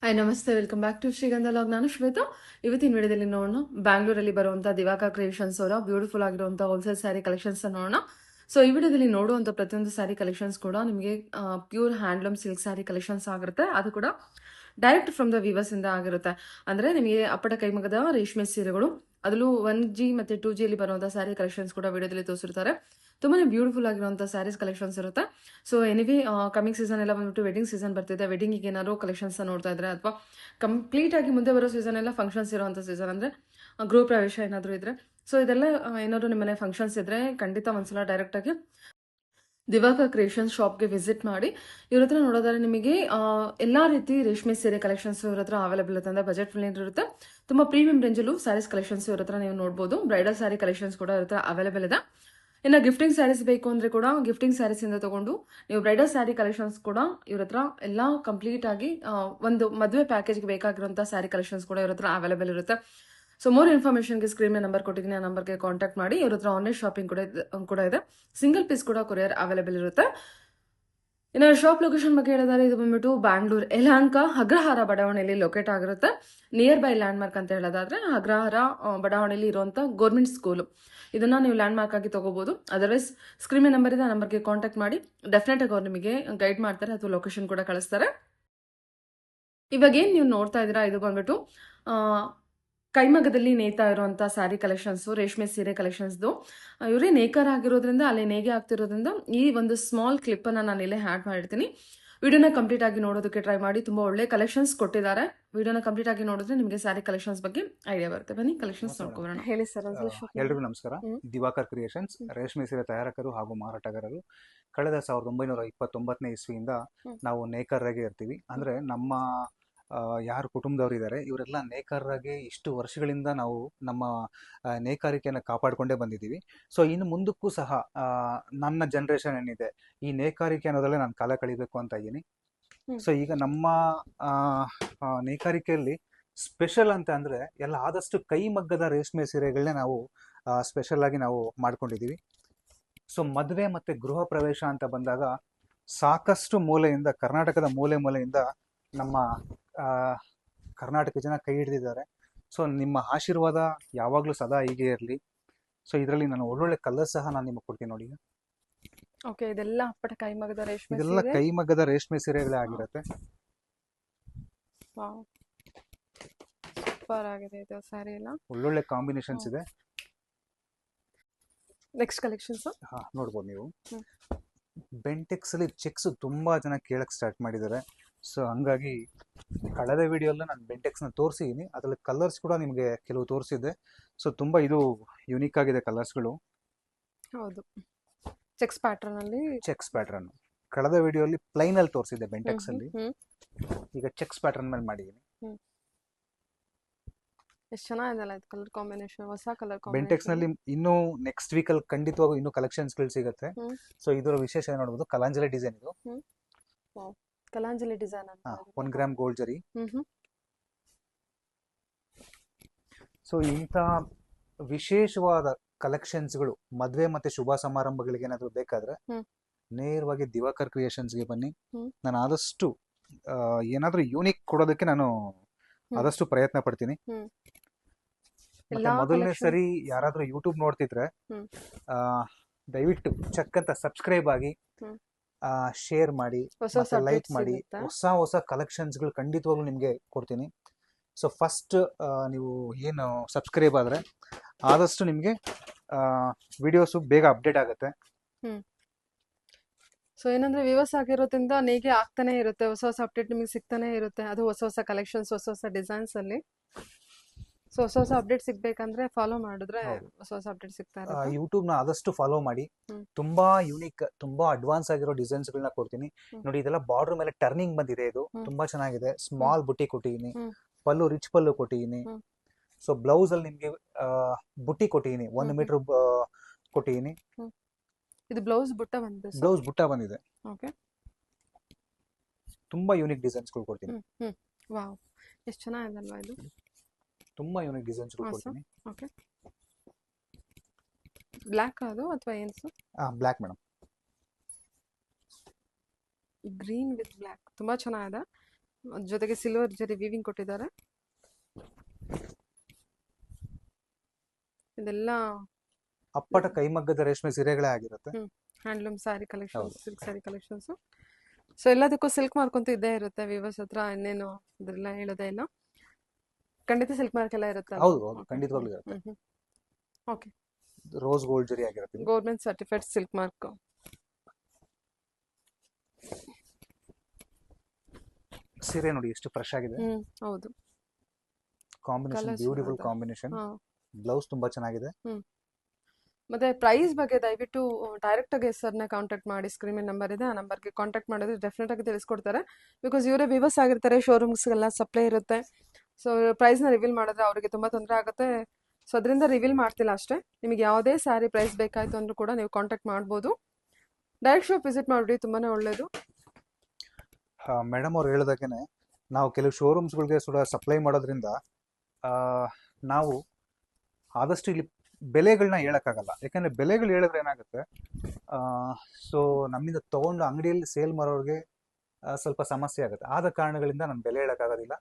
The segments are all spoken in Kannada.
ಹಾಯ್ ನಮಸ್ತೆ, ವೆಲ್ಕಮ್ ಬ್ಯಾಕ್ ಟು ಶ್ರೀಗಂಧ ಲಾಗ್. ನಾನು ಶ್ವೇತಾ. ಇವತ್ತಿನ ವಿಡಿಯೋದಲ್ಲಿ ನೋಡೋಣ ಬ್ಯಾಂಗ್ಳೂರಲ್ಲಿ ಬರುವಂಥ ದಿವಾಕರ್ ಕ್ರಿಯೇಷನ್ಸ್ ಅವರ ಬ್ಯೂಟಿಫುಲ್ ಆಗಿರುವಂಥ ಹೋಲ್ಸೇಲ್ ಸ್ಯಾರಿ ಕಲೆಕ್ಷನ್ಸ್ ನೋಡೋಣ. ಸೊ ಈ ವಿಡಿಯೋದಲ್ಲಿ ನೋಡುವಂಥ ಪ್ರತಿಯೊಂದು ಸ್ಯಾರಿ ಕಲೆಕ್ಷನ್ಸ್ ಕೂಡ ನಿಮಗೆ pure handloom silk sari collections ಆಗಿರುತ್ತೆ. ಅದು ಕೂಡ ಡೈರೆಕ್ಟ್ ಫ್ರಮ್ ದ ವೀವರ್ಸ್ ಇಂದ ಆಗಿರುತ್ತೆ. ಅಂದ್ರೆ ನಿಮಗೆ ಅಪ್ಪಟ ಕೈಮಗದ ರೇಷ್ಮೆ ಸೀರೆಗಳು, ಅದರಲ್ಲೂ 1G ಮತ್ತು 2G ಅಲ್ಲಿ ಬರುವಂಥ ಸ್ಯಾರಿ ಕಲೆಕ್ಷನ್ಸ್ ಕೂಡ ವಿಡಿಯೋದಲ್ಲಿ ತೋರಿಸಿರ್ತಾರೆ. ತುಂಬಾನೇ ಬ್ಯೂಟಿಫುಲ್ ಆಗಿರುವಂಥ ಸ್ಯಾರೀಸ್ ಕಲೆಕ್ಷನ್ಸ್ ಇರುತ್ತೆ. ಸೊ ಎನಿವೆ ಕಮಿಂಗ್ ಸೀಸನ್ ಎಲ್ಲ ಬಂದ್ಬಿಟ್ಟು ವೆಡ್ಡಿಂಗ್ ಸೀಸನ್ ಬರ್ತಿದೆ. ವೆಡ್ಡಿಂಗಿಗೆ ಏನಾದ್ರು ಕಲೆಕ್ಷನ್ಸ್ ನೋಡ್ತಾ ಇದ್ರೆ ಅಥವಾ ಕಂಪ್ಲೀಟ್ ಆಗಿ ಮುಂದೆ ಬರೋ ಸೀಸನ್ ಎಲ್ಲ ಫಂಕ್ಷನ್ಸ್ ಇರುವಂಥ ಸೀಸನ್ ಅಂದ್ರೆ ಗೃಹ ಪ್ರವೇಶ ಏನಾದರೂ ಇದ್ರೆ, ಸೊ ಇದೆಲ್ಲ ಏನಾದ್ರು ನಿಮ್ಮನೆ ಫಂಕ್ಷನ್ಸ್ ಇದ್ರೆ ಖಂಡಿತ ಒಂದ್ಸಲ ಡೈರೆಕ್ಟ್ ಆಗಿ ದಿವಾಕರ್ ಕ್ರಿಯೇಷನ್ಸ್ ಶಾಪ್ಗೆ ವಿಸಿಟ್ ಮಾಡಿ. ಇವ್ರ ಹತ್ರ ನೋಡೋದಾದ್ರೆ ನಿಮಗೆ ಎಲ್ಲಾ ರೀತಿ ರೇಷ್ಮೆ ಸೀರೆ ಕಲೆಕ್ಷನ್ಸ್ ಇವ್ರ ಹತ್ರ ಅವೈಲೇಬಲ್ ಇರುತ್ತೆ. ಅಂದ್ರೆ ಬಜೆಟ್ ಫ್ರೆಂಡ್ಲಿ ಇರುತ್ತೆ. ತುಂಬಾ ಪ್ರೀಮಿಯಂ ರೇಂಜಲ್ಲೂ ಸ್ಯಾರೀಸ್ ಕಲೆಕ್ಷನ್ಸ್ ಇವ್ರ ಹತ್ರ ನೀವು ನೋಡಬಹುದು. ಬ್ರೈಡಲ್ ಸ್ಯಾರಿ ಕಲೆಕ್ಷನ್ಸ್ ಕೂಡ ಇವ್ರ ಹತ್ರ ಅವೈಲೇಬಲ್ ಇದೆ. ಇನ್ನು ಗಿಫ್ಟಿಂಗ್ ಸ್ಯಾರೀಸ್ ಬೇಕು ಅಂದ್ರೆ ಕೂಡ ಗಿಫ್ಟಿಂಗ್ ಸ್ಯಾರೀಸ್ ಇಂದ ತಗೊಂಡು ನೀವು ಬ್ರೈಡಲ್ ಸ್ಯಾರಿ ಕಲೆಕ್ಷನ್ಸ್ ಕೂಡ ಇವ್ರ ಹತ್ರ ಎಲ್ಲ ಕಂಪ್ಲೀಟ್ ಆಗಿ ಒಂದು ಮದುವೆ ಪ್ಯಾಕೇಜ್ಗೆ ಬೇಕಾಗಿರುವಂತಹ ಸ್ಯಾರಿ ಕಲೆಕ್ಷನ್ಸ್ ಕೂಡ ಇವ್ರ ಹತ್ರ ಅವೈಲೇಬಲ್ ಇರುತ್ತೆ. ಸೊ ಮೋರ್ ಇನ್ಫಾರ್ಮೇಷನ್ಗೆ ಸ್ಕ್ರೀನ್ ನಂಬರ್ ಕೊಟ್ಟಿದ್ದೀನಿ, ಆ ನಂಬರ್ಗೆ ಕಾಂಟ್ಯಾಕ್ಟ್ ಮಾಡಿ. ಇವ್ರ ಹತ್ರ ಆನ್ಲೈನ್ ಶಾಪಿಂಗ್ ಕೂಡ ಇದೆ. ಸಿಂಗಲ್ ಪೀಸ್ ಕೂಡ ಕೊರಿಯರ್ ಅವೈಲೇಬಲ್ ಇರುತ್ತೆ. ಇನ್ನು ಶಾಪ್ ಲೊಕೇಶನ್ ಬಗ್ಗೆ ಹೇಳಿದ್ರೆ ಇದು ಬಂದ್ಬಿಟ್ಟು ಬ್ಯಾಂಗ್ಳೂರ್ ಯಲಹಂಕ ಅಗ್ರಹಾರ ಬಡಾವಣೆಯಲ್ಲಿ ಲೊಕೇಟ್ ಆಗಿರುತ್ತೆ. ನಿಯರ್ ಬೈ ಲ್ಯಾಂಡ್ ಮಾರ್ಕ್ ಅಂತ ಹೇಳೋದಾದ್ರೆ ಅಗ್ರಹಾರ ಬಡಾವಣೆಯಲ್ಲಿ ಇರುವಂತ ಗೌರ್ಮೆಂಟ್ ಸ್ಕೂಲ್, ಇದನ್ನ ನೀವು ಲ್ಯಾಂಡ್ ಮಾರ್ಕ್ ಆಗಿ ತಗೋಬಹುದು. ಅದರ್ವೈಸ್ ಸ್ಕ್ರೀನ್ ನಂಬರ್ ಇದೆ, ಆ ನಂಬರ್ಗೆ ಕಾಂಟ್ಯಾಕ್ಟ್ ಮಾಡಿ. ಡೆಫಿನೆಟ್ ಆಗಿ ಅವ್ರು ನಿಮಗೆ ಗೈಡ್ ಮಾಡ್ತಾರೆ ಅಥವಾ ಲೊಕೇಶನ್ ಕೂಡ ಕಳಿಸ್ತಾರೆ. ಇವಾಗ ಏನ್ ನೀವು ನೋಡ್ತಾ ಇದ್ದೀರಾ, ಇದು ಬಂದ್ಬಿಟ್ಟು ಕೈಮಗ್ಗದಲ್ಲಿ ನೇಯ್ತಾ ಇರುವಂತ ಸ್ಯಾರಿ ಕಲೆಕ್ಷನ್ಸ್, ರೇಷ್ಮೆ ಸೀರೆ ಕಲೆಕ್ಷನ್ಸ್ದು. ಇವರೇ ನೇಕರ್ ಆಗಿರೋದ್ರಿಂದ, ಅಲ್ಲೇ ನೇಗೆ ಆಗ್ತಿರೋದ್ರಿಂದ ಈ ಒಂದು ಸ್ಮಾಲ್ ಕ್ಲಿಪ್ ಅನ್ನ ನಾನು ಇಲ್ಲೇ ಹ್ಯಾಡ್ ಮಾಡಿರ್ತೀನಿ. ವಿಡಿಯೋನ ಕಂಪ್ಲೀಟ್ ಆಗಿ ನೋಡೋದಕ್ಕೆ ಟ್ರೈ ಮಾಡಿ. ತುಂಬಾ ಒಳ್ಳೆ ಕಲೆಕ್ಷನ್ಸ್ ಕೊಟ್ಟಿದ್ದಾರೆ. ವಿಡಿಯೋನ ಕಂಪ್ಲೀಟ್ ಆಗಿ ನೋಡಿದ್ರೆ ನಿಮಗೆ ಸ್ಯಾರಿ ಕಲೆಕ್ಷನ್ಸ್ ಬಗ್ಗೆ ಐಡಿಯಾ ಬರುತ್ತೆ. ಬನ್ನಿ ಕಲೆಕ್ಷನ್ಸ್ ನೋಡ್ಕೊಳ್ಳೋಣ. ಹೇಳಿ ಸರ್. ಎಲ್ರಿಗೂ ನಮಸ್ಕಾರ. ದಿವಾಕರ್ ಕ್ರಿಯೇಷನ್ಸ್ ರೇಷ್ಮೆ ಸೀರೆ ತಯಾರಕರು ಹಾಗೂ ಮಾರಾಟಗಾರರು. ಕಳೆದ 1929ನೇ ಇಸ್ವಿಯಿಂದ ನಾವು ನೇಕಾರರಾಗೆ ಇರ್ತೀವಿ. ಅಂದ್ರೆ ನಮ್ಮ ಯಾರು ಕುಟುಂಬದವರು ಇದ್ದಾರೆ ಇವರೆಲ್ಲ ನೇಕಾರರಾಗೆ ಇಷ್ಟು ವರ್ಷಗಳಿಂದ ನಾವು ನಮ್ಮ ನೇಕಾರಿಕೆಯನ್ನು ಕಾಪಾಡಿಕೊಂಡೇ ಬಂದಿದ್ದೀವಿ. ಸೊ ಇನ್ನು ಮುಂದಕ್ಕೂ ಸಹ ನನ್ನ ಜನರೇಷನ್ ಏನಿದೆ ಈ ನೇಕಾರಿಕೆ ಅನ್ನೋದಲ್ಲೇ ನಾನು ಕಾಲ ಕಳಿಬೇಕು ಅಂತ ಇದ್ದೀನಿ. ಸೊ ಈಗ ನಮ್ಮ ನೇಕಾರಿಕೆಯಲ್ಲಿ ಸ್ಪೆಷಲ್ ಅಂತ ಅಂದ್ರೆ ಎಲ್ಲ ಆದಷ್ಟು ಕೈಮಗ್ಗದ ರೇಷ್ಮೆ ಸೀರೆಗಳನ್ನೇ ನಾವು ಸ್ಪೆಷಲ್ ಆಗಿ ನಾವು ಮಾಡ್ಕೊಂಡಿದ್ದೀವಿ. ಸೊ ಮದುವೆ ಮತ್ತೆ ಗೃಹ ಪ್ರವೇಶ ಅಂತ ಬಂದಾಗ ಸಾಕಷ್ಟು ಮೂಲೆಯಿಂದ, ಕರ್ನಾಟಕದ ಮೂಲೆಯಿಂದ ನಮ್ಮ ಕರ್ನಾಟಕ ಜನ ಕೈ ಹಿಡಿದಿದ್ದಾರೆ. ಸೊ ನಿಮ್ಮ ಆಶೀರ್ವಾದ ಯಾವಾಗಲೂ ಸದಾ ಹೀಗೆ ಇರಲಿ. ಸೊ ಇದರಲ್ಲಿ ನಾನು ಒಳ್ಳೊಳ್ಳೆ ಕಲರ್ ಸಹ ನಾನು ನಿಮಗೆ ಕೊಡ್ತೀನಿ ನೋಡಿ. ಓಕೆ, ಇದೆಲ್ಲ ಅಪ್ಪಟ ಕೈಮಗ್ಗದ ರೇಷ್ಮೆ ಇದೆಲ್ಲ ಕೈಮಗ್ಗದ ರೇಷ್ಮೆ ಸೀರೆಗಳೇ ಆಗಿರುತ್ತೆ. ಸೂಪರ್ ಆಗಿದೆ ಇದು ಸ್ಯಾರಿ ಎಲ್ಲ. ಒಳ್ಳೊಳ್ಳೆ ಕಾಂಬಿನೇಷನ್ಸ್ ಇದೆ. ನೆಕ್ಸ್ಟ್ ಕಲೆಕ್ಷನ್ಸ್ ನೋಡ್ಬೋದು ನೀವು. ಬೆಂಟೆಕ್ಸ್ ಅಲ್ಲಿ ಚೆಕ್ಸ್ ತುಂಬಾ ಜನ ಕೇಳಕ್ ಸ್ಟಾರ್ಟ್ ಮಾಡಿದ್ದಾರೆ. ಸೊ ಹಂಗಾಗಿ ಕಳೆದ ವಿಡಿಯೋಲ್ಲ ನಾನು ಬೆಂಟೆಕ್ಸ್ ನ ತೋರಿಸಿದ್ದೀನಿ. ಅದ್ರಲ್ಲಿ ಕಲರ್ಸ್ ಕೂಡ ನಿಮಗೆ ಕೆಲವು ತೋರಿಸಿದ್ದೆ. ಸೊ ತುಂಬಾ ಇದು ಯುನಿಕ್ ಆಗಿದೆ ಕಲರ್ಸ್ಗಳು. ಹೌದು, ಚೆಕ್ಸ್ ಪ್ಯಾಟರ್ನ್ ಕಳೆದ ವಿಡಿಯೋಲಿ ಪ್ಲೈನ್ ಅಲ್ಲಿ ತೋರಿಸಿದ್ದೆ ಬೆಂಟೆಕ್ಸ್ ಅಲ್ಲಿ. ಈಗ ಚೆಕ್ಸ್ ಪ್ಯಾಟರ್ನ್ ಮೇಲೆ ಮಾಡಿದ್ದೀನಿ. ಎಷ್ಟು ಚೆನ್ನಾಗಿದೆಲ್ಲ ಇದು ಕಲರ್ ಕಾಂಬಿನೇಷನ್, ಹೊಸ ಕಲರ್ ಕಾಂಬಿನೇಷನ್. ಬೆಂಟೆಕ್ಸ್ ನಲ್ಲಿ ಇನ್ನೂ ನೆಕ್ಸ್ಟ್ ವೀಕ್ ಅಲ್ಲಿ ಖಂಡಿತವಾಗೂ ಇನ್ನೂ ಕಲೆಕ್ಷನ್ಸ್ ಗಳು ಸಿಗುತ್ತೆ. ಸೊ ಇದರ ವಿಶೇಷ ನೋಡಬಹುದು, ಕಲಾಂಜಲಿ ಡಿಸೈನ್ ಇದು. ಕಲಾಂಜಲಿ ಡಿಸೈನ್ ಅಂತ 1 ಗ್ರಾಮ್ ಗೋಲ್ಡ್ ಜರಿ. ಸೊ ಇಂಥ ವಿಶೇಷವಾದ ಕಲೆಕ್ಷನ್ಸ್ಗಳು ಮದುವೆ ಮತ್ತೆ ಶುಭ ಸಮಾರಂಭಗಳಿಗೆ ಏನಾದ್ರು ಬೇಕಾದ್ರೆ ನೇರವಾಗಿ ದಿವಾಕರ್ ಕ್ರಿಯೇಷನ್ಸ್ಗೆ ಬನ್ನಿ. ನಾನು ಆದಷ್ಟು ಏನಾದ್ರೂ ಯೂನಿಕ್ ಕೊಡೋದಕ್ಕೆ ನಾನು ಆದಷ್ಟು ಪ್ರಯತ್ನ ಪಡ್ತೀನಿ. ಮತ್ತೆ ಮೊದಲನೇ ಸರಿ ಯಾರಾದ್ರೂ ಯೂಟ್ಯೂಬ್ ನೋಡ್ತಿದ್ರೆ ದಯವಿಟ್ಟು ಚಕ್ ಅಂತ ಸಬ್ಸ್ಕ್ರೈಬ್ ಆಗಿ, ಶೇರ್ ಮಾಡಿ, ಲೈಕ್ ಮಾಡಿ. ಹೊಸ ಕಲೆಕ್ಷನ್ಸ್ಗಳು ಖಂಡಿತವಾಗ್ಲೂ ನಿಮಗೆ ಕೊಡ್ತೀನಿ. ಸೊ ಫಸ್ಟ್ ನೀವು ಏನು ಸಬ್ಸ್ಕ್ರೈಬ್ ಆದ್ರೆ ಆದಷ್ಟು ನಿಮಗೆ ವಿಡಿಯೋಸು ಬೇಗ ಅಪ್ಡೇಟ್ ಆಗುತ್ತೆ. ಸೊ ಏನಂದ್ರೆ ವ್ಯೂವರ್ಸ್ ಆಗಿರೋದ್ರಿಂದ ನೇಗೆ ಆಗ್ತಾನೆ ಇರುತ್ತೆ, ಹೊಸ ಅಪ್ಡೇಟ್ ನಿಮಗೆ ಸಿಗ್ತಾನೆ ಇರುತ್ತೆ. ಅದು ಹೊಸ ಕಲೆಕ್ಷನ್ಸ್, ಹೊಸ ಡಿಸೈನ್ಸ್ ಅಲ್ಲಿ. ಸೊ ಹೊಸ ಅಪ್ಡೇಟ್ ಸಿಗ್ಬೇಕಂದ್ರೆ ಫಾಲೋ ಮಾಡಿದ್ರೆ ಹೊಸ ಅಪ್ಡೇಟ್ ಸಿಗ್ತಾ ಇರುತ್ತೆ. ಯೂಟ್ಯೂಬ್ ನ ಆದಷ್ಟು ಫಾಲೋ ಮಾಡಿ. ತುಂಬಾ ಯೂನಿಕ್, ತುಂಬಾ ಅಡ್ವಾನ್ಸ್ ಆಗಿರೋ ಡಿಸೈನ್ಸ್ ಗಳನ್ನ ಕೊಡ್ತೀನಿ ನೋಡಿ. ಇದೆಲ್ಲ ಬಾರ್ಡರ್ ಮೇಲೆ ಟರ್ನಿಂಗ್ ಬಂದಿದೆ. ಇದು ತುಂಬಾ ಚೆನ್ನಾಗಿದೆ. ಸ್ಮಾಲ್ ಬುಟ್ಟಿ ಕೊಟ್ಟಿದ್ದೀನಿ, ಪಲ್ಲು ರಿಚ್ ಪಲ್ಲು ಕೊಟ್ಟಿದ್ದೀನಿ. ಸೊ ಬ್ಲೌಸ್ ಅಲ್ಲಿ ನಿಮ್ಗೆ ಬುಟ್ಟಿ ಕೊಟ್ಟಿದ್ದೀನಿ, 1 ಮೀಟರ್ ಕೊಟ್ಟಿದ್ದೀನಿ. ಇದು ಬ್ಲೌಸ್ ಬುಟ್ಟ ಬಂದಿದೆ. ತುಂಬಾ ಯೂನಿಕ್ ಡಿಸೈನ್ಸ್ ಗಳು ಕೊಡ್ತೀನಿ. ವಾವ್, ಎಷ್ಟು ಚೆನ್ನಾಗಿದೆ ಅಲ್ವಾ ಇದು. ತುಂಬಾ ಯೂನಿಕ್ ಡಿಸೈನ್ಸ್ ಕೊಡ್ತೀನಿ. ಓಕೆ, ಬ್ಲ್ಯಾಕ್ ಅದು ಅಥವಾ ಏನು sir? Black madam. Green with black ತುಂಬಾ ಚೆನ್ನಾಗಿದೆ. ಅದ್ರ ಜೊತೆಗೆ ಸಿಲ್ವರ್ ಜರಿ ವೀವಿಂಗ್ ಕೊಟ್ಟಿದ್ದಾರೆ. ಇದೆಲ್ಲ ಅಪ್ಪಟ ಕೈಮಗ್ಗದ ರೇಷ್ಮೆ ಸೀರೆಗಳೇ ಆಗಿರುತ್ತೆ. ಹ್ಯಾಂಡ್ಲೂಮ್ ಸ್ಯಾರಿ ಕಲೆಕ್ಷನ್ಸ್, ಹೌದು. Silk sari collections. ಸೊ ಎಲ್ಲದಕ್ಕೂ ಸಿಲ್ಕ್ ಮಾರ್ಕ್ ಅಂತೂ ಇದ್ದೇ ಇರುತ್ತೆ ವಿವರ್ಸ್ ಹತ್ರ, ಇನ್ನೇನು ಅದೆಲ್ಲ ಹೇಳೋದೇ ಇಲ್ಲ. ಖಂಡಿತ ಸಿಲ್ಕ್ ಮಾರ್ಕ್ ಎಲ್ಲ ಇರುತ್ತೆ. ಹೌದು ಹೌದು, ಖಂಡಿತವಾಗ್ಲೂ ಇರುತ್ತೆ. ಓಕೆ, ರೋಸ್ ಗೋಲ್ಡ್ ಜರಿ ಆಗಿರುತ್ತೆ ಇದು. Government certified silk mark. ಸೀರೆ ನೋಡಿ ಎಷ್ಟು ಫ್ರೆಶ್ ಆಗಿದೆ. ಹೌದು. ಕಾಂಬಿನೇಷನ್ Colours ಬ್ಯೂಟಿಫುಲ್ ಇದೆ. ಕಾಂಬಿನೇಷನ್. ಹಾ. ಬ್ಲೌಸ್ ತುಂಬಾ ಚೆನ್ನಾಗಿದೆ. ಮತ್ತೆ ಪ್ರೈಸ್ ಬಗ್ಗೆ ದಯವಿಟ್ಟು ಡೈರೆಕ್ಟ್ ಆಗಿ ಸರ್ನ ಕಾಂಟ್ಯಾಕ್ಟ್ ಮಾಡಿ. ಸ್ಕ್ರೀನ್ ಮೇಲೆ ನಂಬರ್ ಇದೆ, ಆ ನಂಬರ್ಗೆ ಕಾಂಟ್ಯಾಕ್ಟ್ ಮಾಡಿದ್ರೆ ಡೆಫಿನೆಟ್ ಆಗಿ ತಿಳಿಸ್ಕೊಡ್ತಾರೆ. ಬಿಕಾಸ್ ಇವರೇ ವಿವರ್ಸ್ ಆಗಿರ್ತಾರೆ, ಶೋರೂಮ್ಸ್ಗೆಲ್ಲ ಸಪ್ಲೈ ಇರುತ್ತೆ. ಸೊ ಪ್ರೈಸ್ನ ರಿವೀಲ್ ಮಾಡಿದ್ರೆ ಅವರಿಗೆ ತುಂಬ ತೊಂದರೆ ಆಗುತ್ತೆ. ಸೊ ಅದರಿಂದ ರಿವೀಲ್ ಮಾಡ್ತಿಲ್ಲ ಅಷ್ಟೇ. ನಿಮಗೆ ಯಾವುದೇ ಸ್ಯಾರಿ ಪ್ರೈಸ್ ಬೇಕಾಯಿತು ಅಂದ್ರೂ ಕೂಡ ನೀವು ಕಾಂಟ್ಯಾಕ್ಟ್ ಮಾಡ್ಬೋದು. ಡೈರೆಕ್ಟ್ ಶಾಪ್ ವಿಸಿಟ್ ಮಾಡಿಬಿಡಿ, ತುಂಬಾ ಒಳ್ಳೆಯದು. ಮೇಡಮ್ ಅವ್ರು ಹೇಳ್ದಾಗೇನೆ ನಾವು ಕೆಲವು ಶೋರೂಮ್ಸ್ಗಳಿಗೆ ಕೂಡ ಸಪ್ಲೈ ಮಾಡೋದ್ರಿಂದ ನಾವು ಆದಷ್ಟು ಇಲ್ಲಿ ಬೆಲೆಗಳನ್ನ ಹೇಳೋಕ್ಕಾಗಲ್ಲ. ಯಾಕಂದರೆ ಬೆಲೆಗಳು ಹೇಳಿದ್ರೆ ಏನಾಗುತ್ತೆ, ಸೊ ನಮ್ಮಿಂದ ತೊಗೊಂಡು ಅಂಗಡಿಯಲ್ಲಿ ಸೇಲ್ ಮಾಡೋರಿಗೆ ಸ್ವಲ್ಪ ಸಮಸ್ಯೆ ಆಗುತ್ತೆ. ಆದ ಕಾರಣಗಳಿಂದ ನಾನು ಬೆಲೆ ಹೇಳೋಕ್ಕಾಗೋದಿಲ್ಲ.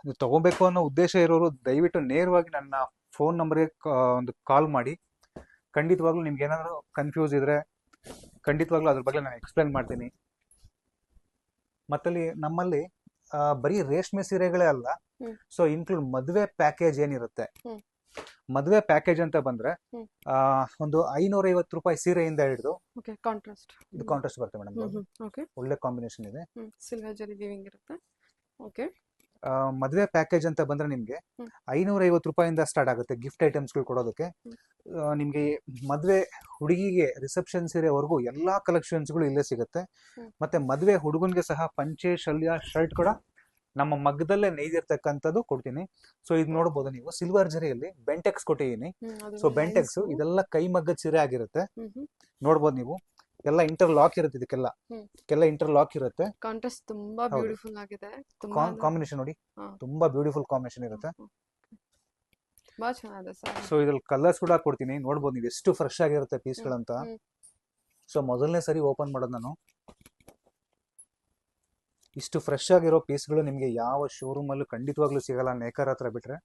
ನೀವು ತೊಗೋಬೇಕು ಅನ್ನೋ ಉದ್ದೇಶ ಇರೋರು ದಯವಿಟ್ಟು ನೇರವಾಗಿ ನನ್ನ ಫೋನ್ ನಂಬರ್ಗೆ ಒಂದು ಕಾಲ್ ಮಾಡಿ. ಖಂಡಿತವಾಗ್ಲೂ ನಿಮ್ಗೆ ಏನಾದರೂ ಕನ್ಫ್ಯೂಸ್ ಇದ್ರೆ ಖಂಡಿತವಾಗ್ಲೂ ಅದ್ರ ಬಗ್ಗೆ ನಾನು ಎಕ್ಸ್ಪ್ಲೇನ್ ಮಾಡ್ತೀನಿ. ಮತ್ತಲ್ಲಿ ನಮ್ಮಲ್ಲಿ ಬರೀ ರೇಷ್ಮೆ ಸೀರೆಗಳೇ ಅಲ್ಲ, ಸೊ ಇನ್ಕ್ಲೂಡ್ ಮದುವೆ ಪ್ಯಾಕೇಜ್ ಏನಿರುತ್ತೆ, ಮದುವೆ ಪ್ಯಾಕೇಜ್ ಅಂತ ಬಂದ್ರೆ ಒಂದು 550 ರೂಪಾಯಿ ಸೀರೆಯಿಂದ ಹಿಡಿದು ಕಾಂಟ್ರಾಸ್ಟ್, ಇದು ಕಾಂಟ್ರಾಸ್ಟ್ ಬರುತ್ತೆ ಮೇಡಮ್. ಒಳ್ಳೆ ಕಾಂಬಿನೇಷನ್ ಇದೆ. ಸಿಲ್ವರ್ ಜರಿ ವೀವಿಂಗ್ ಇರುತ್ತೆ. ಓಕೆ, ಮದುವೆ ಪ್ಯಾಕೇಜ್ ಅಂತ ಬಂದ್ರೆ ನಿಮ್ಗೆ 550 ರೂಪಾಯಿಂದ ಸ್ಟಾರ್ಟ್ ಆಗುತ್ತೆ ಗಿಫ್ಟ್ ಐಟಮ್ಸ್ಗಳು ಕೊಡೋದಕ್ಕೆ. ನಿಮ್ಗೆ ಮದುವೆ ಹುಡುಗಿಗೆ ರಿಸೆಪ್ಷನ್ ಸೀರೆವರೆಗೂ ಎಲ್ಲಾ ಕಲೆಕ್ಷನ್ಸ್ಗಳು ಇಲ್ಲೇ ಸಿಗುತ್ತೆ. ಮತ್ತೆ ಮದುವೆ ಹುಡುಗನ್ಗೆ ಸಹ ಪಂಚೆ, ಶಲ್ಯ, ಶರ್ಟ್ ಕೂಡ ನಮ್ಮ ಮಗ್ಗದಲ್ಲೇ ನೇಯ್ದಿರ್ತಕ್ಕಂಥದ್ದು ಕೊಡ್ತೀನಿ. ಸೊ ಇದು ನೋಡ್ಬೋದು ನೀವು, ಸಿಲ್ವರ್ ಜರಿಯಲ್ಲಿ ಬೆಂಟೆಕ್ಸ್ ಕೊಟ್ಟಿದ್ದೀನಿ. ಸೊ ಬೆಂಟೆಕ್ಸ್ ಇದೆಲ್ಲ ಕೈ ಮಗ್ಗದ ಸೀರೆ ಆಗಿರುತ್ತೆ. ನೋಡ್ಬೋದು ನೀವು, ಎಲ್ಲ ಇಂಟರ್ ಲಾಕ್ ಇರುತ್ತೆ. ಇದಕ್ಕೆಲ್ಲ ಇಂಟರ್ ಲಾಕ್ ಇರುತ್ತೆ. ಕಾಂಟ್ರಾಸ್ಟ್ ತುಂಬಾ ಬ್ಯೂಟಿಫುಲ್ ಆಗಿದೆ. ಕಾಂಬಿನೇಷನ್ ನೋಡಿ, ತುಂಬಾ ಬ್ಯೂಟಿಫುಲ್ ಕಾಂಬಿನೇಷನ್ ಇರುತ್ತೆ. ತುಂಬಾ ಚೆನ್ನಾಗಿದೆ ಸರ್. ಸೊ ಇದ್ರಲ್ಲಿ ಕಲರ್ಸ್ ಕೂಡ ಕೊಡ್ತೀನಿ, ನೋಡ್ಬೋದು ನೀವು ಎಷ್ಟು ಫ್ರೆಶ್ ಆಗಿರುತ್ತೆ ಪೀಸ್ಗಳಂತ. ಸೊ ಮೊದಲನೇ ಸರಿ ಓಪನ್ ಮಾಡೋದು ನಾನು. ಇಷ್ಟು ಫ್ರೆಶ್ ಆಗಿರೋ ಪೀಸ್ಗಳು ನಿಮಗೆ ಯಾವ ಶೋರೂಮಲ್ಲೂ ಖಂಡಿತವಾಗ್ಲೂ ಸಿಗಲ್ಲ, ನೇಕಾರ್ ಹತ್ರ ಬಿಟ್ರೆ.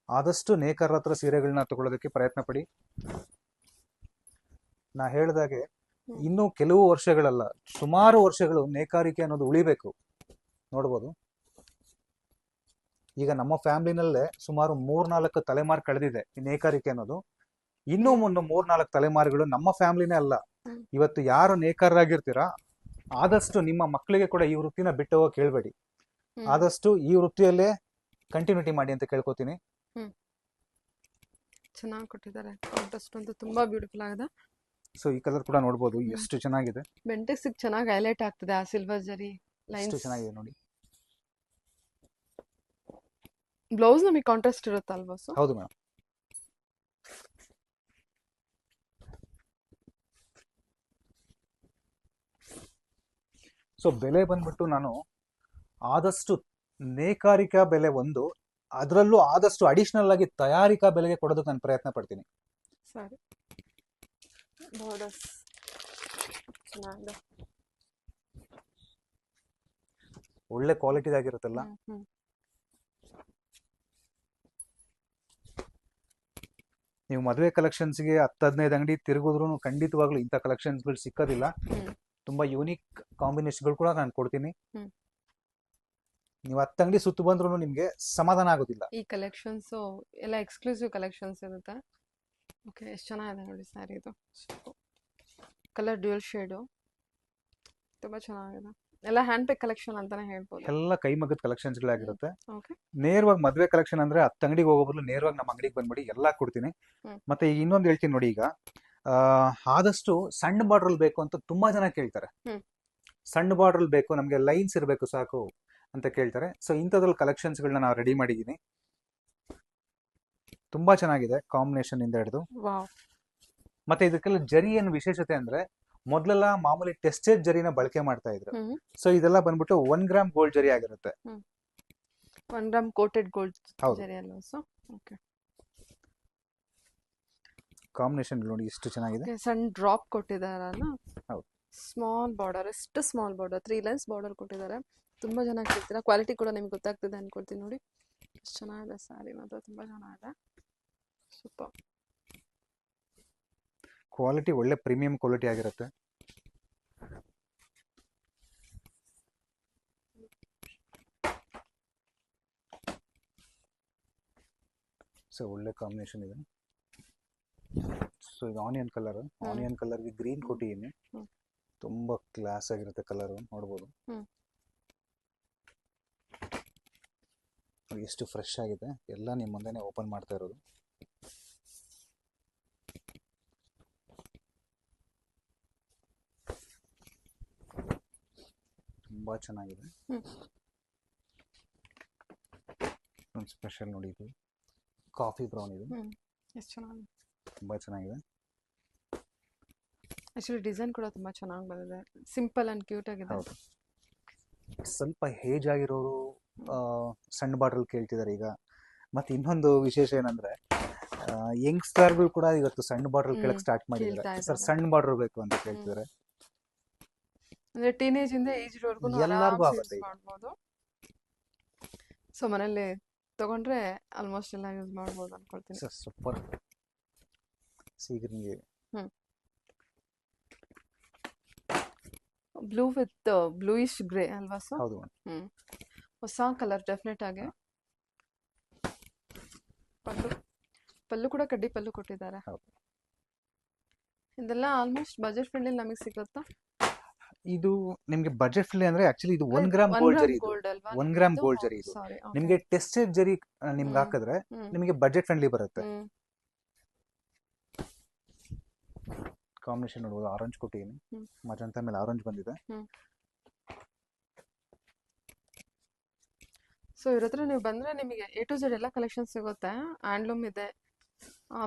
ಆದಷ್ಟು ನೇಕಾರ್ ಹತ್ರ ಸೀರೆಗಳನ್ನ ತಗೊಳ್ಳೋದಕ್ಕೆ ಪ್ರಯತ್ನ ಪಡಿ. ನಾ ಹೇಳ್ದಾಗೆ ಇನ್ನು ಕೆಲವು ವರ್ಷಗಳಲ್ಲ, ಸುಮಾರು ವರ್ಷಗಳು ನೇಕಾರಿಕೆ ಅನ್ನೋದು ಉಳಿಬೇಕು. ನೋಡ್ಬೋದು, ಈಗ ನಮ್ಮ ಫ್ಯಾಮಿಲಿನಲ್ಲೇ ಸುಮಾರು 3-4 ತಲೆಮಾರು ಕಳೆದಿದೆ ಈ ನೇಕಾರಿಕೆ ಅನ್ನೋದು. ಇನ್ನೂ ಮುನ್ನ 3-4 ತಲೆಮಾರುಗಳು ನಮ್ಮ ಫ್ಯಾಮಿಲಿನೇ ಅಲ್ಲ. ಇವತ್ತು ಯಾರು ನೇಕಾರರಾಗಿರ್ತೀರಾ, ಆದಷ್ಟು ನಿಮ್ಮ ಮಕ್ಕಳಿಗೆ ಕೂಡ ಈ ವೃತ್ತಿನ ಬಿಟ್ಟು ಹೋಗಕ್ಕೆ ಹೇಳ್ಬೇಡಿ. ಆದಷ್ಟು ಈ ವೃತ್ತಿಯಲ್ಲೇ ಕಂಟಿನ್ಯೂಟಿ ಮಾಡಿ ಅಂತ ಕೇಳ್ಕೊತೀನಿ. ಚೆನ್ನಾಗಿ ಕೊಟ್ಟಿದ್ದಾರೆ, ಕಾಂಟ್ರಾಸ್ಟ್ ಅಂತೂ ತುಂಬಾ ಬ್ಯೂಟಿಫುಲ್ ಆಗಿದೆ. ಸೊ ಈ ಕಲರ್ ಕೂಡ ನೋಡ್ಬೋದು ಎಷ್ಟು ಚೆನ್ನಾಗಿದೆ. ಬೆಂಟೆಕ್ಸ್ ಚೆನ್ನಾಗಿ ಹೈಲೈಟ್ ಆಗ್ತದೆ ಆ ಸಿಲ್ವರ್ ಜರಿ ಲೈನ್ಸ್. ಎಷ್ಟು ಚೆನ್ನಾಗಿದೆ ನೋಡಿ. ಬ್ಲೌಸ್ ನಮಗೆ ಕಾಂಟ್ರಾಸ್ಟ್ ಇರುತ್ತಲ್ವಾ? ಸೊ ಹೌದು ಮೇಡಮ್. ಸೊ ಬೆಲೆ ಬಂದ್ಬಿಟ್ಟು ನಾನು ಆದಷ್ಟು ನೇಕಾರಿಕಾ ಬೆಲೆ ಒಂದು, ಅದರಲ್ಲೂ ಆದಷ್ಟು ಅಡಿಷನಲ್ ಆಗಿ ತಯಾರಿಕಾ ಬೆಲೆಗೆ ಕೊಡೋದಕ್ಕೆ ನಾನು ಪ್ರಯತ್ನ ಪಡ್ತೀನಿ. ಸರಿ, ಬಾರ್ಡರ್ಸ್ ಚೆನ್ನಾಗಿದೆ, ಒಳ್ಳೆ ಕ್ವಾಲಿಟಿದಾಗಿರುತ್ತಲ್ಲ. ನೀವು ಮದುವೆ ಕಲೆಕ್ಷನ್ಸ್ಗೆ 10-15 ಅಂಗಡಿ ತಿರುಗಿದ್ರು ಖಂಡಿತವಾಗ್ಲೂ ಇಂಥ ಕಲೆಕ್ಷನ್ಸ್ಗಳು ಸಿಕ್ಕೋದಿಲ್ಲ. ತುಂಬಾ ಯೂನಿಕ್ ಕಾಂಬಿನೇಷನ್ಗಳು ಕೂಡ ನಾನು ಕೊಡ್ತೀನಿ. ನೀವು 10 ಅಂಗಡಿ ಸುತ್ತು ಬಂದ್ರೂ ನಿಮ್ಗೆ ಸಮಾಧಾನ ಆಗೋದಿಲ್ಲ. ಈ ಕಲೆಕ್ಷನ್ಸ್ ಎಲ್ಲ ಎಕ್ಸ್ಕ್ಲೂಸಿವ್ ಕಲೆಕ್ಷನ್ಸ್ ಇರುತ್ತೆ. ಓಕೆ, ಎಷ್ಟು ಚೆನ್ನಾಗಿದೆ ನೋಡಿ ಸ್ಯಾರಿ. ಇದು ಕಲರ್ ಡ್ಯೂಯಲ್ ಶೇಡು, ತುಂಬಾ ಚೆನ್ನಾಗಿದೆ. ಎಲ್ಲ ಹ್ಯಾಂಡ್ ಪೇಕ್ ಕಲೆಕ್ಷನ್ ಅಂತಾನೆ ಹೇಳ್ಬೋದು. ಎಲ್ಲ ಕೈಮಗ್ಗದ ಕಲೆಕ್ಷನ್ಸ್ಗಳಾಗಿರುತ್ತೆ. ಓಕೆ, ನೇರವಾಗಿ ಮದುವೆ ಕಲೆಕ್ಷನ್ ಅಂದ್ರೆ 10 ಅಂಗಡಿಗೆ ಹೋಗೋ ಬದಲು ನೇರವಾಗಿ ನಮ್ಮ ಅಂಗಡಿಗೆ ಬಂದ್ಬಿಡಿ, ಎಲ್ಲ ಕೊಡ್ತೀನಿ. ಮತ್ತೆ ಈಗ ಇನ್ನೊಂದು ಹೇಳ್ತೀನಿ ನೋಡಿ, ಈಗ ಆದಷ್ಟು ಸಣ್ಣ ಬಾರ್ಡ್ರಲ್ ಬೇಕು ಅಂತ ತುಂಬಾ ಜನ ಕೇಳ್ತಾರೆ. ಸಣ್ಣ ಬಾರ್ಡ್ರಲ್ ಬೇಕು ನಮ್ಗೆ, ಲೈನ್ಸ್ ಇರಬೇಕು ಸಾಕು ಅಂತ ಕೇಳ್ತಾರೆ. ಸೊ ಇಂಥದ್ರಲ್ಲಿ ಕಲೆಕ್ಷನ್ಸ್ಗಳನ್ನ ನಾವು ರೆಡಿ ಮಾಡಿದ್ದೀನಿ. ತುಂಬಾ ಚೆನ್ನಾಗಿದೆ ಕಾಂಬಿನೇಷನ್ ಇಂದ ಹಿಡಿದು. ಮತ್ತೆ ಇದಕ್ಕೆಲ್ಲ ಜರಿ ಏನು ವಿಶೇಷತೆ ಅಂದ್ರೆ, ಮೊದಲೆಲ್ಲ ಮಾಮೂಲಿ ಟೆಸ್ಟೆಡ್ ಜರಿನ ಬಳಕೆ ಮಾಡ್ತಾ ಇದ್ರು. ಸೊ ಇದೆಲ್ಲ ಬಂದ್ಬಿಟ್ಟು 1 ಗ್ರಾಮ್ ಗೋಲ್ಡ್ ಜರಿ ಆಗಿರುತ್ತೆ. 1 ಗ್ರಾಮ್ ಕೋಟೆಡ್ ಗೋಲ್ಡ್ ಜರಿ ಅಲ್ವಾ? ಸೊ ಓಕೆ, ಕಾಂಬಿನೇಷನ್ ನೋಡಿ ಎಷ್ಟು ಚೆನ್ನಾಗಿದೆ. ಸಣ್ಣ ಡ್ರಾಪ್ ಕೊಟ್ಟಿದಾರಲ್ಲ. ಹೌದು, ಸ್ಮಾಲ್ ಬಾರ್ಡರ್, ಎಷ್ಟು ಸ್ಮಾಲ್ ಬಾರ್ಡರ್, 3 ಲೈನ್ಸ್ ಬಾರ್ಡರ್ ಕೊಟ್ಟಿದ್ದಾರೆ. ತುಂಬ ಚೆನ್ನಾಗಿ ಕೊಡ್ತೀರಾ. ಕ್ವಾಲಿಟಿ ಕೂಡ ನಿಮ್ಗೆ ಗೊತ್ತಾಗ್ತದೆ ಅನ್ಕೊಳ್ತೀನಿ. ನೋಡಿ ಎಷ್ಟು ಚೆನ್ನಾಗಿದೆ ಸ್ಯಾರಿ, ಮಾತ್ರ ತುಂಬ ಚೆನ್ನಾಗಿದೆ. ಸೂಪರ್. ಕ್ವಾಲಿಟಿ ಒಳ್ಳೆ ಪ್ರೀಮಿಯಂ ಕ್ವಾಲಿಟಿ ಆಗಿರುತ್ತೆ. ಸೊ ಒಳ್ಳೆ ಕಾಂಬಿನೇಷನ್ ಇದೆ. ಸೊ ಇದು ಆನಿಯನ್ ಕಲರ್ಗೆ ಗ್ರೀನ್ ಕೊಟ್ಟಿದ್ದೀನಿ. ತುಂಬ ಕ್ಲಾಸ್ ಆಗಿರುತ್ತೆ ಕಲರ್, ನೋಡ್ಬೋದು ಎಷ್ಟು ಫ್ರೆಶ್ ಆಗಿದೆ. ಎಲ್ಲ ನಿಮ್ಮ ಮುಂದೆನೆ ಓಪನ್ ಮಾಡ್ತಾ ಇರೋದು. ತುಂಬ ಚೆನ್ನಾಗಿದೆ. ಒಂದು ಸ್ಪೆಷಲ್ ನೋಡಿ, ಇದು ಕಾಫಿ ಬ್ರೌನ್, ಇದು ಎಷ್ಟು ಚೆನ್ನಾಗಿದೆ, ತುಂಬ ಚೆನ್ನಾಗಿದೆ. ಆ್ಯಕ್ಚುಲಿ ಡಿಸೈನ್ ಕೂಡ ತುಂಬ ಚೆನ್ನಾಗಿ ಬಂದಿದೆ, ಸಿಂಪಲ್ ಆ್ಯಂಡ್ ಕ್ಯೂಟ್ ಆಗಿದೆ. ಹೌದು. ಸ್ವಲ್ಪ ಏಜ್ ಆಗಿರೋರು ಸಣ್ಣ ಬಾರ್ಡ್ರಲ್ಲಿ ಕೇಳ್ತಿದ್ದಾರೆ ಈಗ. ಮತ್ತು ಇನ್ನೊಂದು ವಿಶೇಷ ಏನಂದರೆ, ಯಂಗ್ಸ್ಟರ್ಗಳು ಕೂಡ ಇವತ್ತು ಸಣ್ಣ ಬಾರ್ಡ್ರಲ್ಲಿ ಕೇಳಕ್ಕೆ ಸ್ಟಾರ್ಟ್ ಮಾಡಿದ್ದಾರೆ. ಸರ್ ಸಣ್ಣ ಬಾರ್ಡರ್ ಬೇಕು ಅಂತ ಕೇಳ್ತಿದ್ದಾರೆ. ಅಂದರೆ ಟೀನೇಜ್ ಇಂದ ಏಜ್ವರೆಗೂ ಎಲ್ಲರಿಗೂ ಆಗುತ್ತೆ ಮಾಡ್ಬೋದು. ಸೊ ಮನೇಲಿ ತಗೊಂಡ್ರೆ ಆಲ್ಮೋಸ್ಟ್ ಎಲ್ಲ ಯೂಸ್ ಮಾಡ್ಬೋದು ಅನ್ಕೊಳ್ತೀನಿ. ಸೂಪರ್. ಸೀಗ್ರಿಂಗ್ ಬ್ಲೂ ವಿತ್ ಬ್ಲೂಯಿಶ್ ಗ್ರೇ ಅಲ್ವಾ ಸರ್? ಹೌದು. ಹೊಸ ಕಲರ್ ಡೆಫಿನೆಟ್ ಆಗಿ. ಪಲ್ಲು ಕೂಡ ಕಡ್ಡಿ ಪಲ್ಲು ಕೊಟ್ಟಿದ್ದಾರೆ. ಇದೆಲ್ಲ ಆಲ್ಮೋಸ್ಟ್ ಬಜೆಟ್ ಫ್ರೆಂಡ್ಲಿ ನಮಗೆ ಸಿಗುತ್ತಾ? ಇದು ನಿಮಗೆ ಬಜೆಟ್ ಫ್ರೆಂಡ್ಲಿ ಅಂದ್ರೆ ಆಕ್ಚುಲಿ ಇದು 1 ಗ್ರಾಮ್ ಗೋಲ್ಡ್ ಜರಿ, 1 ಗ್ರಾಮ್ ಗೋಲ್ಡ್ ಜರಿ ಇದು. ನಿಮಗೆ ಟೆಸ್ಟೆಡ್ ಜರಿ ನಿಮ್ಗೆ ಹಾಕಿದ್ರೆ ನಿಮಗೆ ಬಜೆಟ್ ಫ್ರೆಂಡ್ಲಿ ಬರುತ್ತೆ. ಕಾಂಬಿನೇಷನ್ ನೋಡಬಹುದು, ಆರೆಂಜ್ ಕೊಟ್ಟಿದ್ದೀನಿ, ಮಜಂತ ಮೇಲೆ ಆರೆಂಜ್ ಬಂದಿದೆ. ಸೊ ಇವ್ರ ಹತ್ರ ನೀವು ಬಂದ್ರೆ ನಿಮಗೆ A to Z ಎಲ್ಲ ಕಲೆಕ್ಷನ್ ಸಿಗುತ್ತೆ. ಹ್ಯಾಂಡ್ಲೂಮ್ ಇದೆ,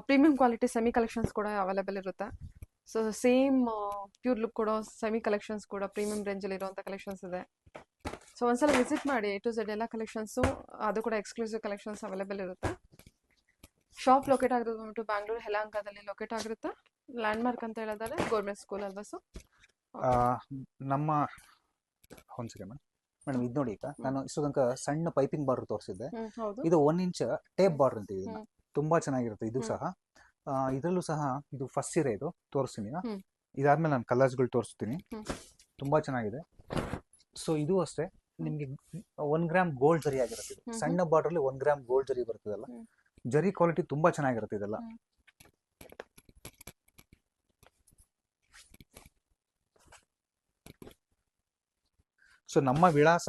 ಪ್ರೀಮಿಯಂ ಕ್ವಾಲಿಟಿ ಸೆಮಿ ಕಲೆಕ್ಷನ್ಸ್ ಕೂಡ ಅವೈಲೇಬಲ್ ಇರುತ್ತೆ. ಸೊ ಸೇಮ್ ಪ್ಯೂರ್ ಲುಕ್ ಕೊಡೋ ಸೆಮಿ ಕಲೆಕ್ಷನ್ಸ್ ಕೂಡ ಪ್ರೀಮಿಯಂ ರೇಂಜಲ್ಲಿ ಇರುವಂಥ ಕಲೆಕ್ಷನ್ಸ್ ಇದೆ. ಸೊ ಒಂದ್ಸಲ ವಿಸಿಟ್ ಮಾಡಿ. A to Z ಎಲ್ಲ ಕಲೆಕ್ಷನ್ಸು, ಅದು ಕೂಡ ಎಕ್ಸ್ಕ್ಲೂಸಿವ್ ಕಲೆಕ್ಷನ್ಸ್ ಅವೈಲೇಬಲ್ ಇರುತ್ತೆ. ಶಾಪ್ ಲೊಕೇಟ್ ಆಗಿರೋದು ಬಂದ್ಬಿಟ್ಟು ಬ್ಯಾಂಗ್ಳೂರು ಯಲಹಂಕದಲ್ಲಿ ಲೊಕೇಟ್ ಆಗಿರುತ್ತೆ. ಲ್ಯಾಂಡ್ಮಾರ್ಕ್ ಅಂತ ಹೇಳಿದ್ರೆ ಗೌರ್ಮೆಂಟ್ ಸ್ಕೂಲ್ ಅಲ್ವಾ ಸರ್? ನಮ್ಮ ಒಂದು ಸೆಕೆಂಡ್ ಮೇಡಮ್, ಇದು ನೋಡಿ, ಈಗ ನಾನು ಇಷ್ಟು ತನಕ ಸಣ್ಣ ಪೈಪಿಂಗ್ ಬಾರ್ಡರ್ ತೋರಿಸಿದ್ದೆ. ಇದು 1 ಇಂಚ್ ಟೇಪ್ ಬಾರ್ಡರ್ ಅಂತ ಇದೆ, ತುಂಬಾ ಚೆನ್ನಾಗಿರುತ್ತೆ. ಇದು ಸಹ ಇದರಲ್ಲೂ ಸಹ ಇದು ಫಸ್ಟ್ ಸೀರೆ, ಇದು ತೋರಿಸ್ತೀನಿ. ಇದಾದ್ಮೇಲೆ ನಾನು ಕಲರ್ಸ್ಗಳು ತೋರಿಸ್ತೀನಿ. ತುಂಬಾ ಚೆನ್ನಾಗಿದೆ. ಸೊ ಇದು ಅಷ್ಟೇ ನಿಮ್ಗೆ 1 ಗ್ರಾಮ್ ಗೋಲ್ಡ್ ಜರಿ ಆಗಿರುತ್ತೆ. ಇದು ಸಣ್ಣ ಬಾರ್ಡರ್ಲಿ 1 ಗ್ರಾಮ್ ಗೋಲ್ಡ್ ಜರಿ ಬರ್ತದಲ್ಲ, ಜರಿ ಕ್ವಾಲಿಟಿ ತುಂಬಾ ಚೆನ್ನಾಗಿರುತ್ತೆ ಇದೆಲ್ಲ. ಸೊ ನಮ್ಮ ವಿಳಾಸ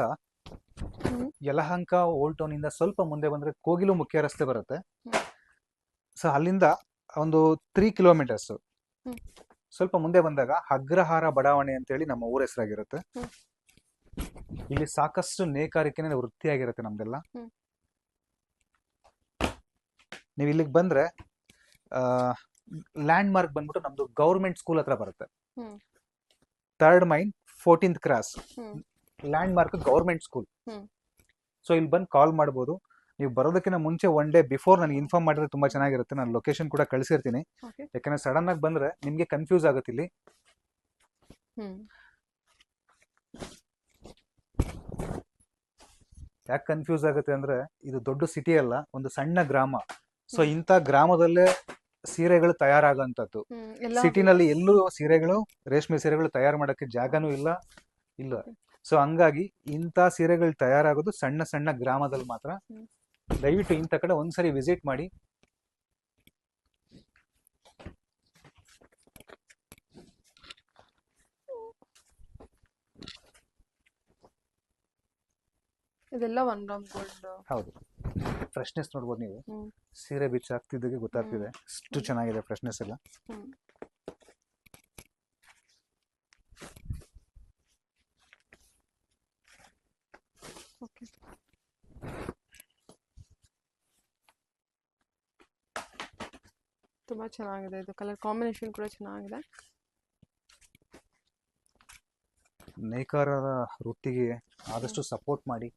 ಯಲಹಂಕ ಓಲ್ಡ್ ಟೌನ್ ಇಂದ ಸ್ವಲ್ಪ ಮುಂದೆ ಬಂದ್ರೆ ಕೋಗಿಲು ಮುಖ್ಯ ರಸ್ತೆ ಬರುತ್ತೆ. ಸೊ ಅಲ್ಲಿಂದ ಒಂದು 3 ಕಿಲೋಮೀಟರ್ಸ್ ಸ್ವಲ್ಪ ಮುಂದೆ ಬಂದಾಗ ಅಗ್ರಹಾರ ಬಡಾವಣೆ ಅಂತೇಳಿ ನಮ್ಮ ಊರ ಹೆಸರಾಗಿರುತ್ತೆ. ಇಲ್ಲಿ ಸಾಕಷ್ಟು ನೇಕಾರಿಕೆನೇ ವೃತ್ತಿಯಾಗಿರುತ್ತೆ ನಮ್ದೆಲ್ಲ. ನೀವು ಇಲ್ಲಿಗೆ ಬಂದ್ರೆ ಲ್ಯಾಂಡ್ ಮಾರ್ಕ್ ಬಂದ್ಬಿಟ್ಟು ನಮ್ದು ಗೌರ್ಮೆಂಟ್ ಸ್ಕೂಲ್ ಹತ್ರ ಬರುತ್ತೆ. 3rd main 14th cross land mark government school. So ಇಲ್ಲಿ ಬಂದು ಕಾಲ್ ಮಾಡ್ಬೋದು. ನೀವು ಬರೋದಕ್ಕಿಂತ ಮುಂಚೆ 1 ಡೇ ಬಿಫೋರ್ ನನಗೆ ಇನ್ಫಾರ್ಮ್ ಮಾಡಿದ್ರೆ ತುಂಬಾ ಚೆನ್ನಾಗಿರುತ್ತೆ. ನಾನು ಲೊಕೇಶನ್ ಕೂಡ ಕಳಿಸಿರ್ತೀನಿ. ಯಾಕಂದ್ರೆ ಸಡನ್ ಆಗಿ ಬಂದ್ರೆ ನಿಮ್ಗೆ ಕನ್ಫ್ಯೂಸ್ ಆಗುತ್ತೆ. ಇಲ್ಲಿ ಯಾಕೆ ಕನ್ಫ್ಯೂಸ್ ಆಗುತ್ತೆ ಅಂದ್ರೆ, ಇದು ದೊಡ್ಡ ಸಿಟಿ ಅಲ್ಲ, ಒಂದು ಸಣ್ಣ ಗ್ರಾಮ. ಸೊ ಇಂಥ ಗ್ರಾಮದಲ್ಲೇ ಸೀರೆಗಳು ತಯಾರಾಗಂತದ್ದು. ಸಿಟಿನಲ್ಲಿ ಎಲ್ಲೂ ಸೀರೆಗಳು, ರೇಷ್ಮೆ ಸೀರೆಗಳು ತಯಾರು ಮಾಡಕ್ಕೆ ಜಾಗನೂ ಇಲ್ಲ. ಸೊ ಹಂಗಾಗಿ ಇಂಥ ಸೀರೆಗಳು ತಯಾರಾಗೋದು ಸಣ್ಣ ಸಣ್ಣ ಗ್ರಾಮದಲ್ಲಿ ಮಾತ್ರ. ದಯವಿಟ್ಟು ಇಂಥ ಕಡೆ ಒಂದ್ಸರಿ ವಿಸಿಟ್ ಮಾಡಿ. ಇದೆಲ್ಲ 1 ಗ್ರಾಮ್ ಗೋಲ್ಡ್. ಹೌದು. ಫ್ರೆಶ್ನೆಸ್ ನೋಡ್ಬೋದು ನೀವು, ಸೀರೆ ಬಿಚ್ಚ ಹಾಕ್ತಿದ್ದಕ್ಕೆ ಗೊತ್ತಾಗ್ತಿದೆ ಅಷ್ಟು ಚೆನ್ನಾಗಿದೆ ಫ್ರೆಶ್ನೆಸ್ ಎಲ್ಲ. ತುಂಬಾ ಚೆನ್ನಾಗಿದೆ. ಇದು ಕಲರ್ ಕಾಂಬಿನೇಷನ್ ಕೂಡ ಚೆನ್ನಾಗಿದೆ. ನೇಕಾರರ ವೃತ್ತಿಗೆ ಆದಷ್ಟು ಸಪೋರ್ಟ್ ಮಾಡಿ.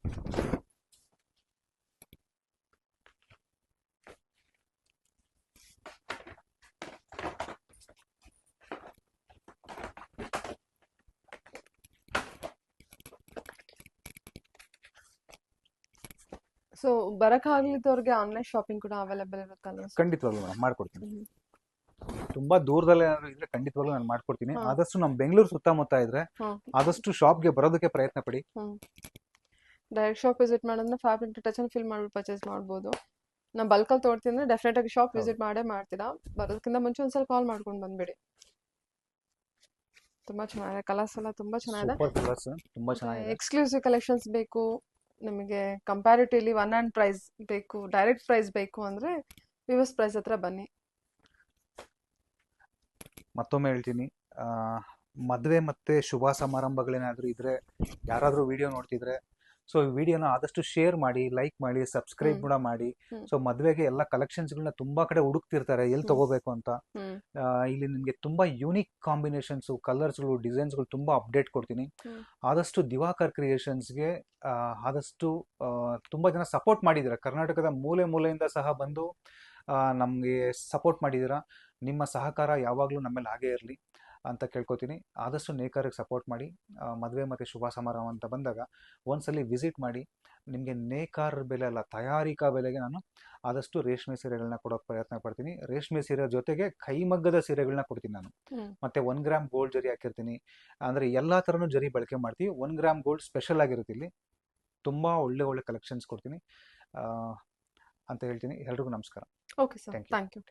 ಸೊ ಬರಕ್ಕಾಗ್ಲಿದ್ದವ್ರಿಗೆ ಆನ್ಲೈನ್ ಶಾಪಿಂಗ್ ಕೂಡ ಅವೈಲೇಬಲ್ ಇರುತ್ತಲ್ಲ ಸರ್? ಖಂಡಿತವಾಗ್ಲೂ ಮೇಡಮ್ ಮಾಡ್ಕೊಡ್ತೀನಿ. ಹ್ಮ್. ತುಂಬಾ ದೂರದಲ್ಲಿ ಏನಾದ್ರು ಇದ್ರೆ ಖಂಡಿತವಾಗ್ಲೂ ನಾನು ಮಾಡ್ಕೊಡ್ತೀನಿ. ಹಾ. ಆದಷ್ಟು ನಮ್ಮ ಬೆಂಗಳೂರು ಸುತ್ತಮುತ್ತ ಇದ್ರೆ ಹ್ಮ್. ಆದಷ್ಟು ಶಾಪ್ಗೆ ಬರೋದಕ್ಕೆ ಪ್ರಯತ್ನ ಪಡಿ. ಡೈರೆಕ್ಟ್ ಶಾಪ್ ವಿಸಿಟ್ ಮಾಡೋದನ್ನ ಫ್ಯಾಬ್ರಿಕ್ ಟಚ್ ಅಂಡ್ ಫೀಲ್ ಮಾಡ್ಬಿಟ್ಟು ಪರ್ಚೇಸ್ ಮಾಡ್ಬೋದು. ನಾ ಬಲ್ಕಲ್ಲಿ ತೊಗೊಳ್ತೀನಿ ಅಂದ್ರೆ ಡೆಫಿನೆಟ್ ಆಗಿ ಶಾಪ್ ಹೌದು. ವಿಸಿಟ್ ಮಾಡೇ ಮಾಡ್ತೀರಾ. ಬರೋದಕ್ಕಿಂತ ಮುಂಚೆ ಒಂದ್ಸಲ ಕಾಲ್ ಮಾಡ್ಕೊಂಡು ಬಂದ್ಬಿಡಿ. ತುಂಬಾ ಚೆನ್ನಾಗಿದೆ, ಕಲರ್ಸ್ ಎಲ್ಲ ತುಂಬಾ ಚೆನ್ನಾಗಿದೆ. ಸೂಪರ್ ಕಲರ್ಸ್ ತುಂಬಾ ಚೆನ್ನಾಗಿದೆ. ಎಕ್ಸ್ಕ್ಲೂಸಿವ್ ಕಲೆಕ್ಷನ್ಸ್ ಬೇಕು ನಿಮಗೆ, ಕಂಪ್ಯಾರಿಟಿವ್ಲಿ ಒನ್ ಹ್ಯಾಂಡ್ ಪ್ರೈಸ್ ಬೇಕು, ಡೈರೆಕ್ಟ್ ಪ್ರೈಸ್ ಬೇಕು ಅಂದ್ರೆ ವಿವಸ್ ಪ್ರೈಸ್ ಹತ್ರ ಬನ್ನಿ. ಮತ್ತೊಮ್ಮೆ ಹೇಳ್ತೀನಿ, ಮದುವೆ ಮತ್ತೆ ಶುಭ ಸಮಾರಂಭಗಳೇನಾದ್ರೂ ಇದ್ರೆ, ಯಾರಾದ್ರೂ ವಿಡಿಯೋ ನೋಡ್ತಿದ್ರೆ, ಸೊ ಈ ವಿಡಿಯೋನ ಆದಷ್ಟು ಶೇರ್ ಮಾಡಿ, ಲೈಕ್ ಮಾಡಿ, ಸಬ್ಸ್ಕ್ರೈಬ್ ಕೂಡ ಮಾಡಿ. ಸೊ ಮದುವೆಗೆ ಎಲ್ಲ ಕಲೆಕ್ಷನ್ಸ್ಗಳನ್ನ ತುಂಬಾ ಕಡೆ ಹುಡುಕ್ತಿರ್ತಾರೆ ಎಲ್ಲಿ ತಗೋಬೇಕು ಅಂತ. ಇಲ್ಲಿ ನಿಮಗೆ ತುಂಬಾ ಯೂನಿಕ್ ಕಾಂಬಿನೇಷನ್ಸ್, ಕಲರ್ಸ್ಗಳು, ಡಿಸೈನ್ಸ್ಗಳು ತುಂಬಾ ಅಪ್ಡೇಟ್ ಕೊಡ್ತೀನಿ. ಆದಷ್ಟು ದಿವಾಕರ್ ಕ್ರಿಯೇಷನ್ಸ್ಗೆ ಆದಷ್ಟು ತುಂಬಾ ಜನ ಸಪೋರ್ಟ್ ಮಾಡಿದ್ದೀರಾ. ಕರ್ನಾಟಕದ ಮೂಲೆ ಮೂಲೆಯಿಂದ ಸಹ ಬಂದು ನಮಗೆ ಸಪೋರ್ಟ್ ಮಾಡಿದ್ದೀರಾ. ನಿಮ್ಮ ಸಹಕಾರ ಯಾವಾಗಲೂ ನಮ್ಮಲ್ಲಿ ಹಾಗೇ ಇರಲಿ ಅಂತ ಕೇಳ್ಕೊತೀನಿ. ಆದಷ್ಟು ನೇಕಾರಿಗೆ ಸಪೋರ್ಟ್ ಮಾಡಿ. ಮದುವೆ ಮತ್ತು ಶುಭ ಸಮಾರಂಭ ಅಂತ ಬಂದಾಗ ಒಂದ್ಸಲಿ ವಿಸಿಟ್ ಮಾಡಿ. ನಿಮಗೆ ನೇಕಾರ ಬೆಲೆ ಅಲ್ಲ, ತಯಾರಿಕಾ ಬೆಲೆಗೆ ನಾನು ಆದಷ್ಟು ರೇಷ್ಮೆ ಸೀರೆಗಳನ್ನ ಕೊಡೋಕೆ ಪ್ರಯತ್ನ ಪಡ್ತೀನಿ. ರೇಷ್ಮೆ ಸೀರೆ ಜೊತೆಗೆ ಕೈಮಗ್ಗದ ಸೀರೆಗಳನ್ನ ಕೊಡ್ತೀನಿ ನಾನು. ಮತ್ತೆ 1 ಗ್ರಾಮ್ ಗೋಲ್ಡ್ ಜರಿ ಹಾಕಿರ್ತೀನಿ. ಅಂದರೆ ಎಲ್ಲ ಥರನೂ ಜರಿ ಬಳಕೆ ಮಾಡ್ತೀವಿ. 1 ಗ್ರಾಮ್ ಗೋಲ್ಡ್ ಸ್ಪೆಷಲ್ ಆಗಿರುತ್ತೆ ಇಲ್ಲಿ. ತುಂಬ ಒಳ್ಳೆ ಒಳ್ಳೆ ಕಲೆಕ್ಷನ್ಸ್ ಕೊಡ್ತೀನಿ ಅಂತ ಹೇಳ್ತೀನಿ. ಎಲ್ರಿಗೂ ನಮಸ್ಕಾರ. Okay sir, thank you.